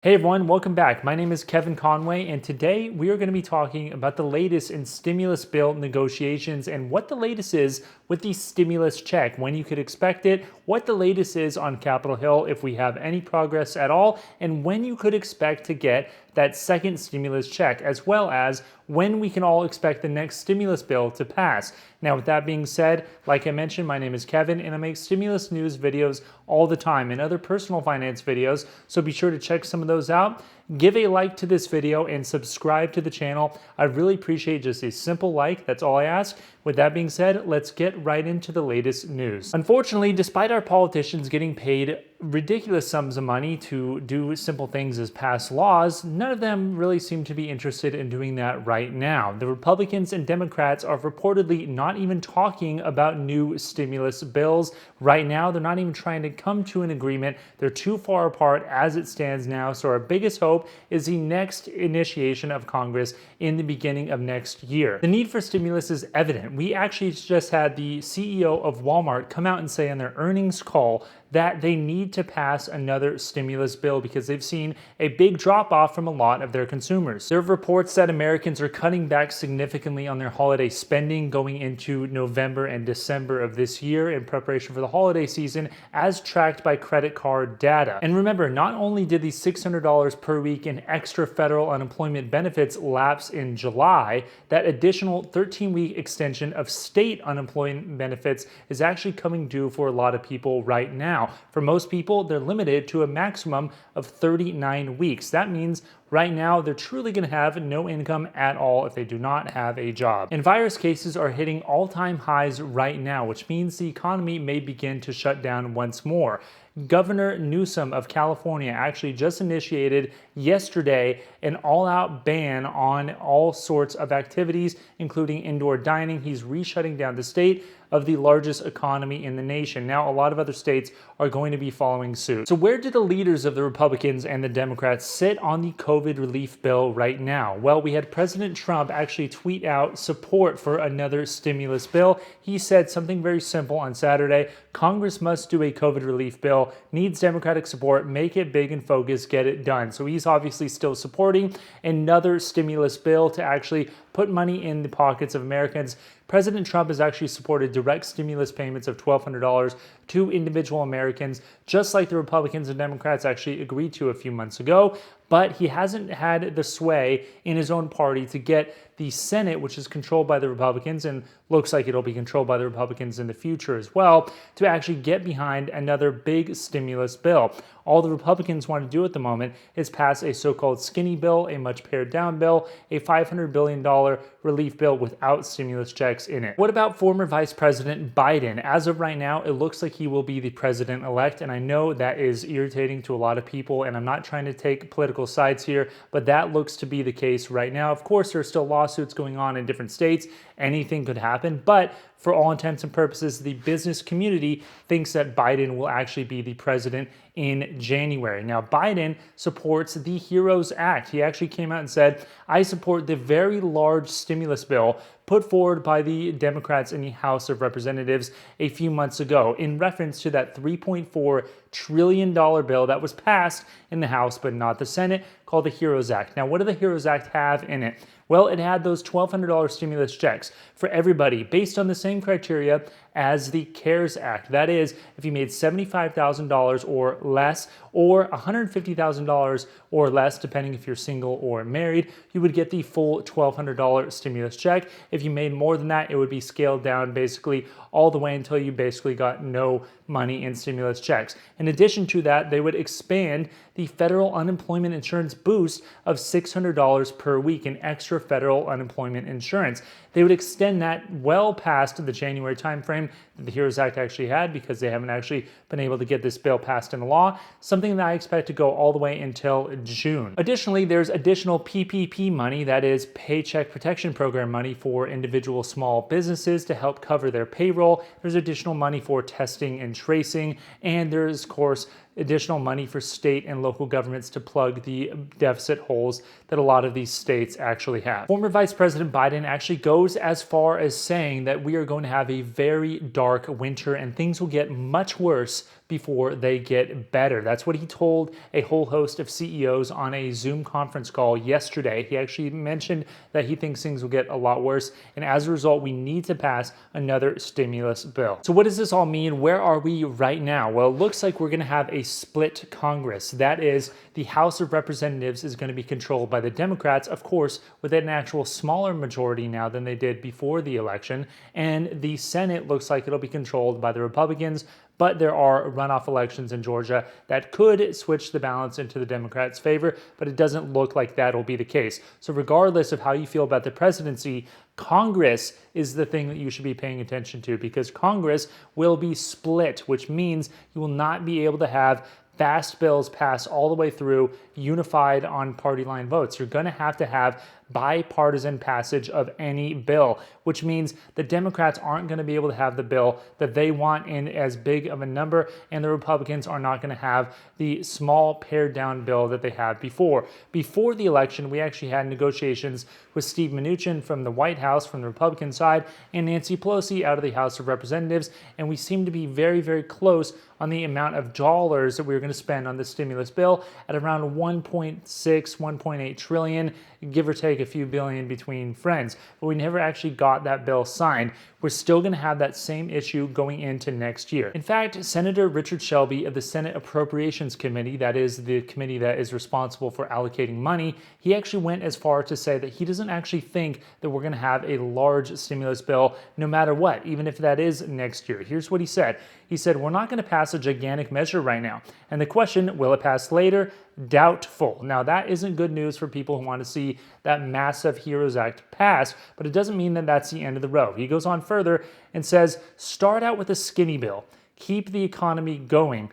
Hey everyone, welcome back. My name is Kevin Conway, and today we are going to be talking about the latest in stimulus bill negotiations and what the latest is with the stimulus check, when you could expect it, what the latest is on Capitol Hill, if we have any progress at all, and when you could expect to get that second stimulus check, as well as when we can all expect the next stimulus bill to pass. Now, with that being said, like I mentioned, my name is Kevin, and I make stimulus news videos all the time and other personal finance videos, so be sure to check some of those out. Give a like to this video and subscribe to the channel. I really appreciate just a simple like. That's all I ask. With that being said, let's get right into the latest news. Unfortunately, despite our politicians getting paid ridiculous sums of money to do simple things as pass laws, none of them really seem to be interested in doing that right now. The Republicans and Democrats are reportedly not even talking about new stimulus bills. Right now, they're not even trying to come to an agreement. They're too far apart as it stands now. So our biggest hope is the next initiation of Congress in the beginning of next year. The need for stimulus is evident. We actually just had the CEO of Walmart come out and say on their earnings call that they need to pass another stimulus bill because they've seen a big drop off from a lot of their consumers. There are reports that Americans are cutting back significantly on their holiday spending going into November and December of this year in preparation for the holiday season, as tracked by credit card data. And remember, not only did the $600 per week in extra federal unemployment benefits lapse in July, that additional 13-week extension of state unemployment benefits is actually coming due for a lot of people right now. For most people, they're limited to a maximum of 39 weeks. That means right now, they're truly going to have no income at all if they do not have a job. And virus cases are hitting all-time highs right now, which means the economy may begin to shut down once more. Governor Newsom of California actually just initiated yesterday an all-out ban on all sorts of activities, including indoor dining. He's re-shutting down the state of the largest economy in the nation. Now, a lot of other states are going to be following suit. So where do the leaders of the Republicans and the Democrats sit on the COVID relief bill right now? Well, we had President Trump actually tweet out support for another stimulus bill. He said something very simple on Saturday: Congress must do a COVID relief bill, needs Democratic support, make it big and focused, get it done. So he's obviously still supporting another stimulus bill to actually put money in the pockets of Americans. President Trump has actually supported direct stimulus payments of $1,200 to individual Americans, just like the Republicans and Democrats actually agreed to a few months ago. But he hasn't had the sway in his own party to get the Senate, which is controlled by the Republicans and looks like it'll be controlled by the Republicans in the future as well, to actually get behind another big stimulus bill. All the Republicans want to do at the moment is pass a so-called skinny bill, a much pared down bill, a $500 billion relief bill without stimulus checks in it. What about former Vice President Biden? As of right now, it looks like he will be the president-elect, and I know that is irritating to a lot of people, and I'm not trying to take political sides here, but that looks to be the case right now. Of course, there are still lawsuits going on in different states. Anything could happen, but for all intents and purposes, the business community thinks that Biden will actually be the president in January. Now, Biden supports the HEREOS Act. He actually came out and said, I support the very large stimulus bill put forward by the Democrats in the House of Representatives a few months ago in reference to that $3.4 trillion bill that was passed in the House but not the Senate, called the HEREOS Act. Now, what did the HEREOS Act have in it? Well, it had those $1,200 stimulus checks for everybody based on the same criteria as the CARES Act. That is, if you made $75,000 or less, or $150,000 or less, depending if you're single or married, you would get the full $1,200 stimulus check. If you made more than that, it would be scaled down basically all the way until you basically got no money in stimulus checks. In addition to that, they would expand the federal unemployment insurance boost of $600 per week in extra federal unemployment insurance. They would extend that well past the January timeframe that the HEROES Act actually had, because they haven't actually been able to get this bill passed into law, something that I expect to go all the way until June. Additionally, there's additional PPP money, that is Paycheck Protection Program money, for individual small businesses to help cover their payroll. There's additional money for testing and tracing, and there's, of course, additional money for state and local governments to plug the deficit holes that a lot of these states actually have. Former Vice President Biden actually goes as far as saying that we are going to have a very dark winter and things will get much worse before they get better. That's what he told a whole host of CEOs on a Zoom conference call yesterday. He actually mentioned that he thinks things will get a lot worse, and as a result, we need to pass another stimulus bill. So what does this all mean? Where are we right now? Well, it looks like we're going to have a split Congress. That is, the House of Representatives is going to be controlled by the Democrats, of course, with an actual smaller majority now than they did before the election, and the Senate looks like it'll be controlled by the Republicans, but there are runoff elections in Georgia that could switch the balance into the Democrats' favor, but it doesn't look like that'll be the case. So regardless of how you feel about the presidency, Congress is the thing that you should be paying attention to, because Congress will be split, which means you will not be able to have fast bills pass all the way through unified on party line votes. You're going to have bipartisan passage of any bill, which means the Democrats aren't going to be able to have the bill that they want in as big of a number, and the Republicans are not going to have the small pared down bill that they had before. Before the election, we actually had negotiations with Steve Mnuchin from the White House, from the Republican side, and Nancy Pelosi out of the House of Representatives, and we seem to be very, very close on the amount of dollars that we were going to spend on the stimulus bill at around 1.6, 1.8 trillion, give or take a few billion between friends. But we never actually got that bill signed. We're still going to have that same issue going into next year. In fact, Senator Richard Shelby of the Senate Appropriations Committee, that is the committee that is responsible for allocating money, he actually went as far to say that he doesn't actually think that we're going to have a large stimulus bill no matter what, even if that is next year. Here's what he said. He said, we're not going to pass a gigantic measure right now. And the question, will it pass later? Doubtful. Now, that isn't good news for people who want to see that massive HEREOS Act pass, but it doesn't mean that that's the end of the road. He goes on further and says, start out with a skinny bill. Keep the economy going.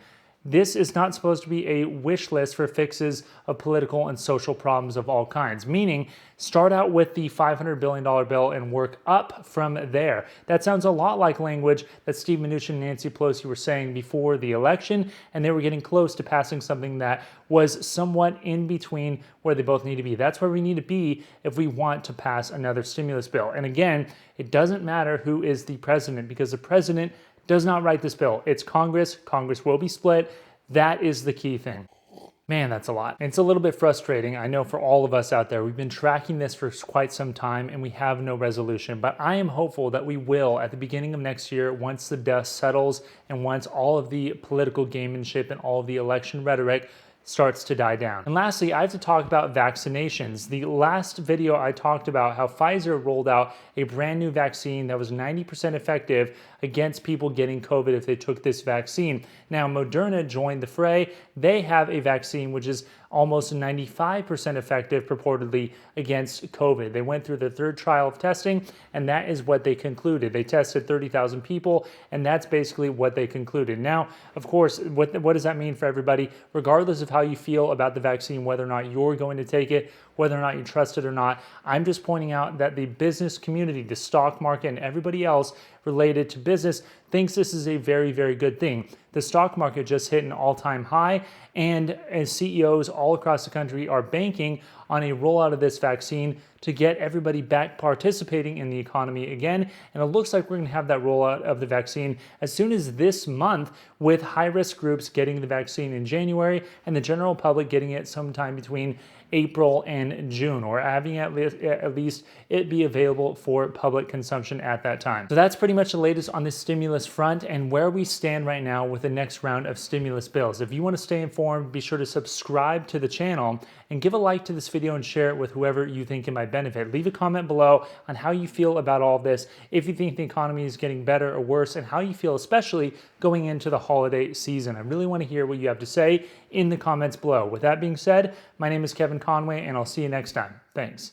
This is not supposed to be a wish list for fixes of political and social problems of all kinds, meaning start out with the $500 billion bill and work up from there. That sounds a lot like language that Steve Mnuchin and Nancy Pelosi were saying before the election, and they were getting close to passing something that was somewhat in between where they both need to be. That's where we need to be if we want to pass another stimulus bill. And again, it doesn't matter who is the president, because the president does not write this bill. It's Congress. Congress will be split. That is the key thing. Man, that's a lot. It's a little bit frustrating, I know, for all of us out there. We've been tracking this for quite some time and we have no resolution, but I am hopeful that we will at the beginning of next year, once the dust settles and once all of the political gamemanship and all of the election rhetoric starts to die down. And lastly, I have to talk about vaccinations. The last video I talked about how Pfizer rolled out a brand new vaccine that was 90% effective against people getting COVID if they took this vaccine. Now, Moderna joined the fray. They have a vaccine which is almost 95% effective purportedly against COVID. They went through their third trial of testing, and that is what they concluded. They tested 30,000 people, and that's basically what they concluded. Now, of course, what does that mean for everybody? Regardless of how you feel about the vaccine, whether or not you're going to take it, whether or not you trust it or not, I'm just pointing out that the business community, the stock market, and everybody else related to business thinks this is a very, very good thing. The stock market just hit an all-time high, and as CEOs all across the country are banking on a rollout of this vaccine to get everybody back participating in the economy again. And it looks like we're going to have that rollout of the vaccine as soon as this month, with high-risk groups getting the vaccine in January and the general public getting it sometime between April and June, or having at least it be available for public consumption at that time. So that's pretty much the latest on the stimulus front and where we stand right now with the next round of stimulus bills. If you want to stay informed, be sure to subscribe to the channel and give a like to this video and share it with whoever you think it might benefit. Leave a comment below on how you feel about all of this, if you think the economy is getting better or worse, and how you feel especially going into the holiday season. I really want to hear what you have to say in the comments below. With that being said, my name is Kevin Conway, and I'll see you next time. Thanks.